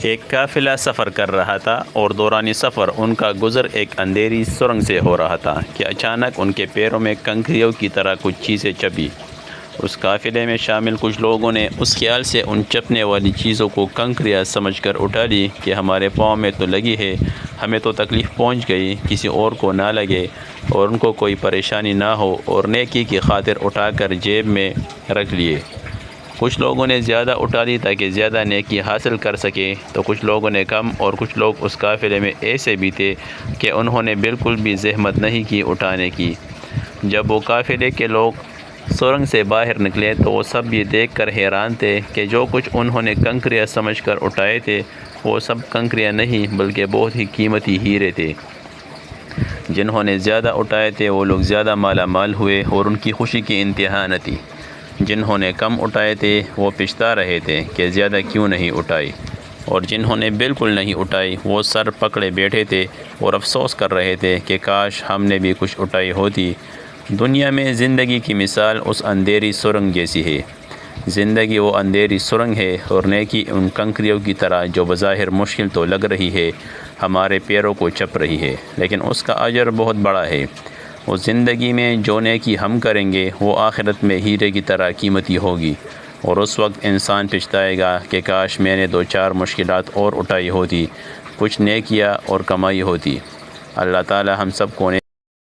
ایک قافلہ سفر کر رہا تھا اور دوران سفر ان کا گزر ایک اندھیری سرنگ سے ہو رہا تھا کہ اچانک ان کے پیروں میں کنکریوں کی طرح کچھ چیزیں چبھی۔ اس قافلے میں شامل کچھ لوگوں نے اس خیال سے ان چبنے والی چیزوں کو کنکریاں سمجھ کر اٹھا لی کہ ہمارے پاؤں میں تو لگی ہے، ہمیں تو تکلیف پہنچ گئی، کسی اور کو نہ لگے اور ان کو کوئی پریشانی نہ ہو، اور نیکی کی خاطر اٹھا کر جیب میں رکھ لیے۔ کچھ لوگوں نے زیادہ اٹھا لی تاکہ زیادہ نیکی حاصل کر سکے، تو کچھ لوگوں نے کم، اور کچھ لوگ اس قافلے میں ایسے بھی تھے کہ انہوں نے بالکل بھی زحمت نہیں کی اٹھانے کی۔ جب وہ قافلے کے لوگ سرنگ سے باہر نکلے تو وہ سب یہ دیکھ کر حیران تھے کہ جو کچھ انہوں نے کنکریاں سمجھ کر اٹھائے تھے وہ سب کنکریاں نہیں بلکہ بہت ہی قیمتی ہیرے تھے۔ جنہوں نے زیادہ اٹھائے تھے وہ لوگ زیادہ مالا مال ہوئے اور ان کی خوشی کی انتہا نہ تھی۔ جنہوں نے کم اٹھائے تھے وہ پچھتا رہے تھے کہ زیادہ کیوں نہیں اٹھائی، اور جنہوں نے بالکل نہیں اٹھائی وہ سر پکڑے بیٹھے تھے اور افسوس کر رہے تھے کہ کاش ہم نے بھی کچھ اٹھائی ہوتی۔ دنیا میں زندگی کی مثال اس اندھیری سرنگ جیسی ہے۔ زندگی وہ اندھیری سرنگ ہے اور نیکی ان کنکریوں کی طرح جو بظاہر مشکل تو لگ رہی ہے، ہمارے پیروں کو چپ رہی ہے، لیکن اس کا اجر بہت بڑا ہے۔ اس زندگی میں جو نیکی ہم کریں گے وہ آخرت میں ہیرے کی طرح قیمتی ہوگی، اور اس وقت انسان پچھتائے گا کہ کاش میں نے 2-4 مشکلات اور اٹھائی ہوتی، کچھ نیکیاں اور کمائی ہوتی۔ اللہ تعالی ہم سب کو